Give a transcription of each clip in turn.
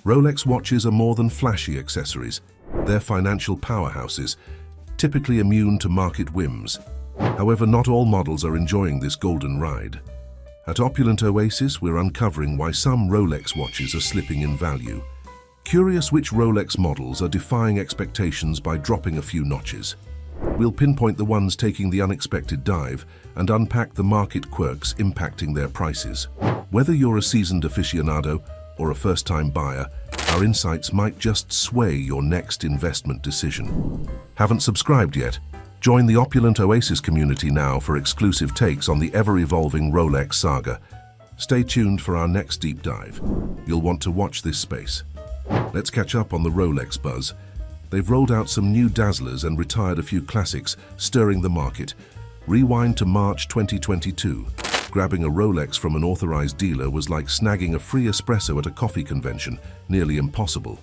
Rolex watches are more than flashy accessories. They're financial powerhouses, typically immune to market whims. However, not all models are enjoying this golden ride. At Opulent Oasis, we're uncovering why some Rolex watches are slipping in value. Curious which Rolex models are defying expectations by dropping a few notches. We'll pinpoint the ones taking the unexpected dive and unpack the market quirks impacting their prices. Whether you're a seasoned aficionado or a first-time buyer, our insights might just sway your next investment decision. Haven't subscribed yet? Join the Opulent Oasis community now for exclusive takes on the ever-evolving Rolex saga. Stay tuned for our next deep dive. You'll want to watch this space. Let's catch up on the Rolex buzz. They've rolled out some new dazzlers and retired a few classics, stirring the market. Rewind to March 2022. Grabbing a Rolex from an authorized dealer was like snagging a free espresso at a coffee convention, nearly impossible.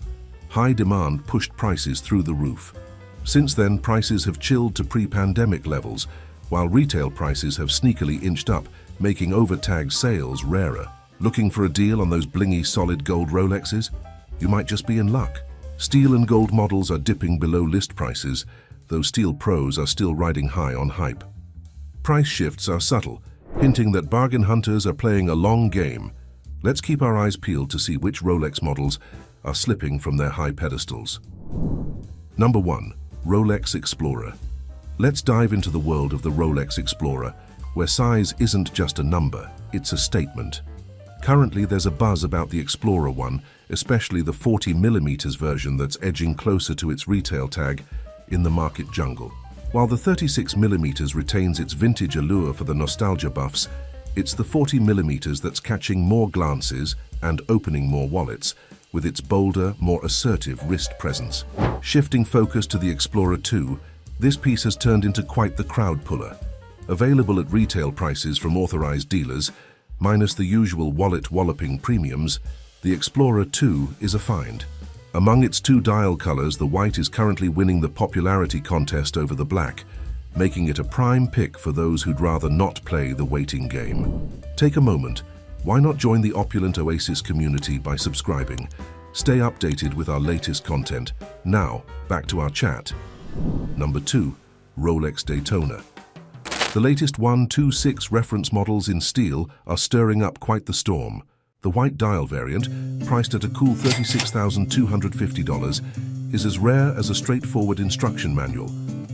High demand pushed prices through the roof. Since then, prices have chilled to pre-pandemic levels, while retail prices have sneakily inched up, making over-tagged sales rarer. Looking for a deal on those blingy solid gold Rolexes? You might just be in luck. Steel and gold models are dipping below list prices, though steel pros are still riding high on hype. Price shifts are subtle, hinting that bargain hunters are playing a long game. Let's keep our eyes peeled to see which Rolex models are slipping from their high pedestals. Number 1. Rolex Explorer. Let's dive into the world of the Rolex Explorer, where size isn't just a number, it's a statement. Currently, there's a buzz about the Explorer one, especially the 40mm version that's edging closer to its retail tag in the market jungle. While the 36mm retains its vintage allure for the nostalgia buffs, it's the 40mm that's catching more glances and opening more wallets, with its bolder, more assertive wrist presence. Shifting focus to the Explorer 2, this piece has turned into quite the crowd puller. Available at retail prices from authorized dealers, minus the usual wallet-walloping premiums, the Explorer 2 is a find. Among its two dial colors, the white is currently winning the popularity contest over the black, making it a prime pick for those who'd rather not play the waiting game. Take a moment. Why not join the Opulent Oasis community by subscribing? Stay updated with our latest content. Now, back to our chat. Number 2. Rolex Daytona. The latest 126 reference models in steel are stirring up quite the storm. The white dial variant, priced at a cool $36,250, is as rare as a straightforward instruction manual,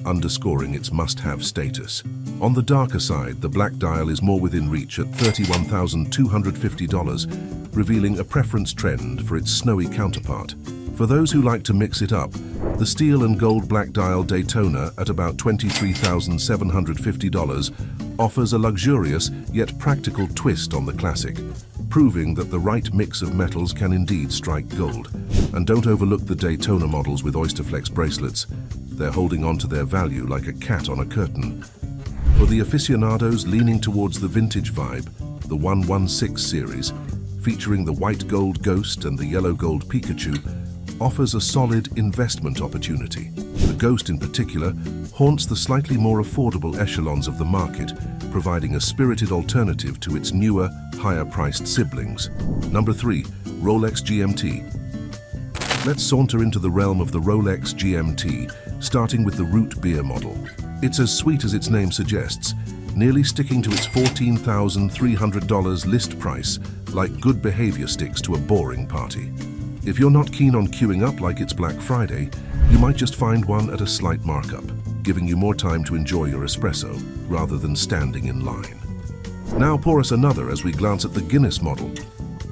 underscoring its must-have status. On the darker side, the black dial is more within reach at $31,250, revealing a preference trend for its snowy counterpart. For those who like to mix it up, the steel and gold black dial Daytona at about $23,750 offers a luxurious yet practical twist on the classic, proving that the right mix of metals can indeed strike gold. And don't overlook the Daytona models with Oyster Flex bracelets. They're holding on to their value like a cat on a curtain. For the aficionados leaning towards the vintage vibe, the 116 series, featuring the white gold Ghost and the yellow gold Pikachu, offers a solid investment opportunity. The Ghost in particular haunts the slightly more affordable echelons of the market, providing a spirited alternative to its newer, higher-priced siblings. Number 3. Rolex GMT. Let's saunter into the realm of the Rolex GMT, starting with the root beer model. It's as sweet as its name suggests, nearly sticking to its $14,300 list price, like good behavior sticks to a boring party. If you're not keen on queuing up like it's Black Friday, you might just find one at a slight markup, giving you more time to enjoy your espresso rather than standing in line. Now pour us another as we glance at the Guinness model.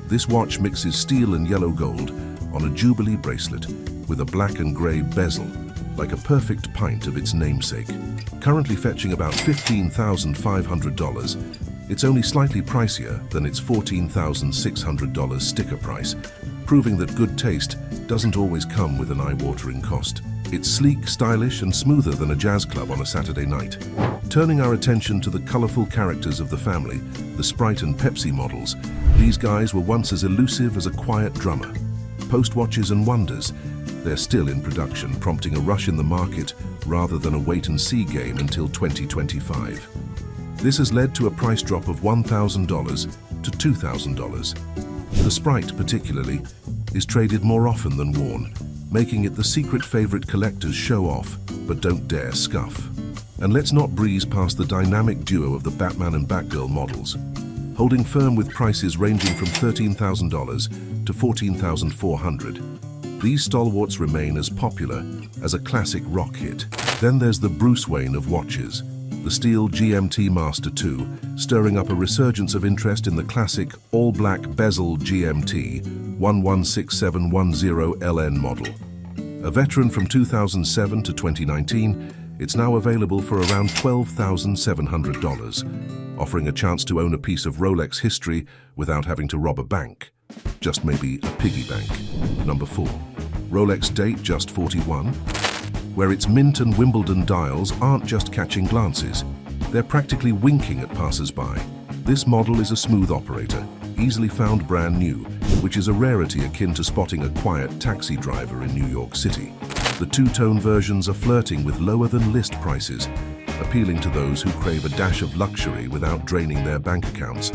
This watch mixes steel and yellow gold on a Jubilee bracelet with a black and grey bezel, like a perfect pint of its namesake. Currently fetching about $15,500, it's only slightly pricier than its $14,600 sticker price, proving that good taste doesn't always come with an eye-watering cost. It's sleek, stylish, and smoother than a jazz club on a Saturday night. Turning our attention to the colorful characters of the family, the Sprite and Pepsi models, these guys were once as elusive as a quiet drummer. Post-watches and wonders, they're still in production, prompting a rush in the market rather than a wait-and-see game until 2025. This has led to a price drop of $1,000 to $2,000. The Sprite, particularly, is traded more often than worn, making it the secret favorite collectors show off, but don't dare scuff. And let's not breeze past the dynamic duo of the Batman and Batgirl models, holding firm with prices ranging from $13,000 to $14,400. These stalwarts remain as popular as a classic rock hit. Then there's the Bruce Wayne of watches, the steel GMT Master II, stirring up a resurgence of interest in the classic all-black bezel GMT 116710LN model. A veteran from 2007 to 2019, it's now available for around $12,700, offering a chance to own a piece of Rolex history without having to rob a bank. Just maybe a piggy bank. Number 4. Rolex Datejust 41, where its Mint and Wimbledon dials aren't just catching glances, they're practically winking at passers-by. This model is a smooth operator, easily found brand new, which is a rarity akin to spotting a quiet taxi driver in New York City. The two-tone versions are flirting with lower-than-list prices, appealing to those who crave a dash of luxury without draining their bank accounts.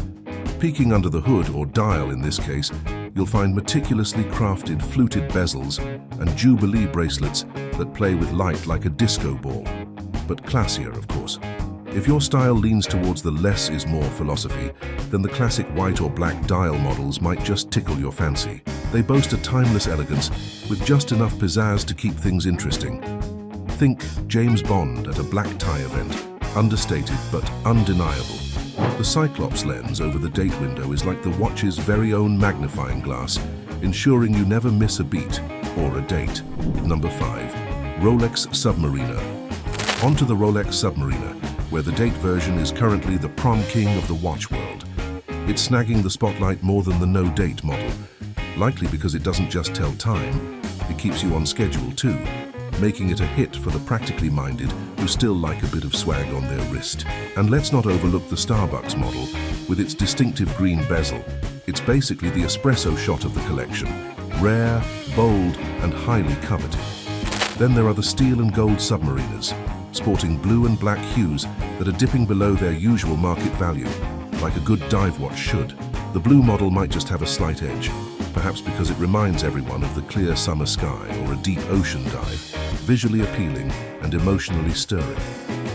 Peeking under the hood, or dial in this case, you'll find meticulously crafted fluted bezels and Jubilee bracelets that play with light like a disco ball. But classier, of course. If your style leans towards the less is more philosophy, then the classic white or black dial models might just tickle your fancy. They boast a timeless elegance with just enough pizzazz to keep things interesting. Think James Bond at a black tie event, understated but undeniable. The Cyclops lens over the date window is like the watch's very own magnifying glass, ensuring you never miss a beat or a date. Number 5. Rolex Submarina. Onto the Rolex Submarina, where the date version is currently the prom king of the watch world. It's snagging the spotlight more than the no-date model, likely because it doesn't just tell time, it keeps you on schedule too, making it a hit for the practically minded who still like a bit of swag on their wrist. And let's not overlook the Starbucks model with its distinctive green bezel. It's basically the espresso shot of the collection, rare, bold, and highly coveted. Then there are the steel and gold Submariners, sporting blue and black hues that are dipping below their usual market value, like a good dive watch should. The blue model might just have a slight edge, perhaps because it reminds everyone of the clear summer sky or a deep ocean dive, visually appealing and emotionally stirring.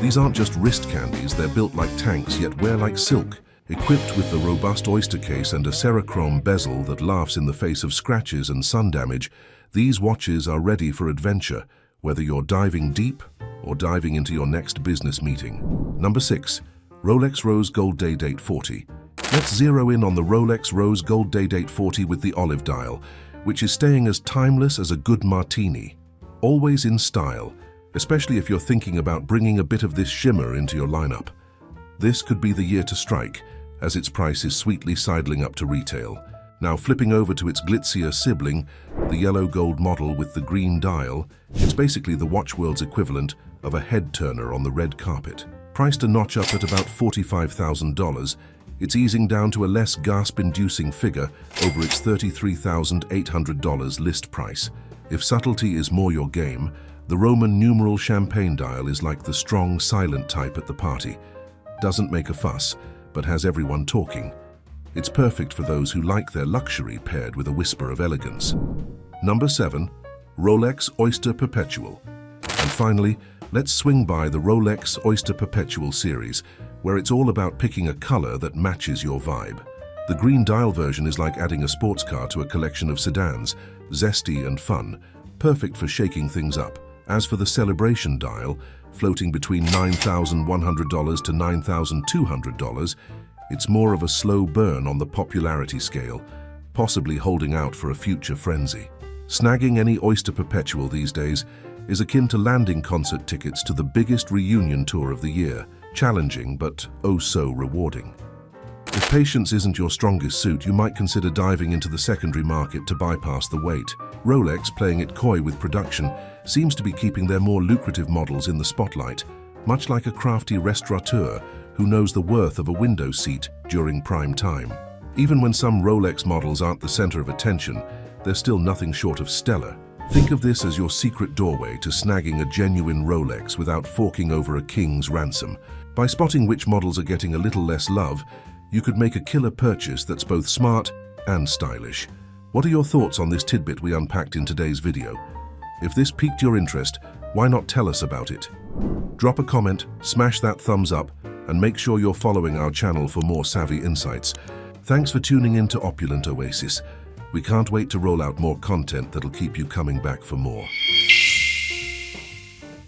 These aren't just wrist candies, they're built like tanks yet wear like silk. Equipped with the robust Oyster case and a Cerachrome bezel that laughs in the face of scratches and sun damage, these watches are ready for adventure, whether you're diving deep or diving into your next business meeting. Number 6. Rolex Rose Gold Day Date 40. Let's zero in on the Rolex Rose Gold Day Date 40 with the olive dial, which is staying as timeless as a good martini. Always in style, especially if you're thinking about bringing a bit of this shimmer into your lineup. This could be the year to strike, as its price is sweetly sidling up to retail. Now flipping over to its glitzier sibling, the yellow gold model with the green dial, it's basically the watch world's equivalent of a head turner on the red carpet. Priced a notch up at about $45,000, it's easing down to a less gasp-inducing figure over its $33,800 list price. If subtlety is more your game, the Roman numeral champagne dial is like the strong, silent type at the party. Doesn't make a fuss, but has everyone talking. It's perfect for those who like their luxury paired with a whisper of elegance. Number 7. Rolex Oyster Perpetual. And finally, let's swing by the Rolex Oyster Perpetual series, where it's all about picking a color that matches your vibe. The green dial version is like adding a sports car to a collection of sedans, zesty and fun, perfect for shaking things up. As for the celebration dial, floating between $9,100 to $9,200, it's more of a slow burn on the popularity scale, possibly holding out for a future frenzy. Snagging any Oyster Perpetual these days is akin to landing concert tickets to the biggest reunion tour of the year, challenging but oh so rewarding. If patience isn't your strongest suit, you might consider diving into the secondary market to bypass the wait. Rolex, playing it coy with production, seems to be keeping their more lucrative models in the spotlight, much like a crafty restaurateur who knows the worth of a window seat during prime time. Even when some Rolex models aren't the center of attention, they're still nothing short of stellar. Think of this as your secret doorway to snagging a genuine Rolex without forking over a king's ransom. By spotting which models are getting a little less love, you could make a killer purchase that's both smart and stylish. What are your thoughts on this tidbit we unpacked in today's video? If this piqued your interest, why not tell us about it? Drop a comment, smash that thumbs up, and make sure you're following our channel for more savvy insights. Thanks for tuning in to Opulent Oasis. We can't wait to roll out more content that'll keep you coming back for more.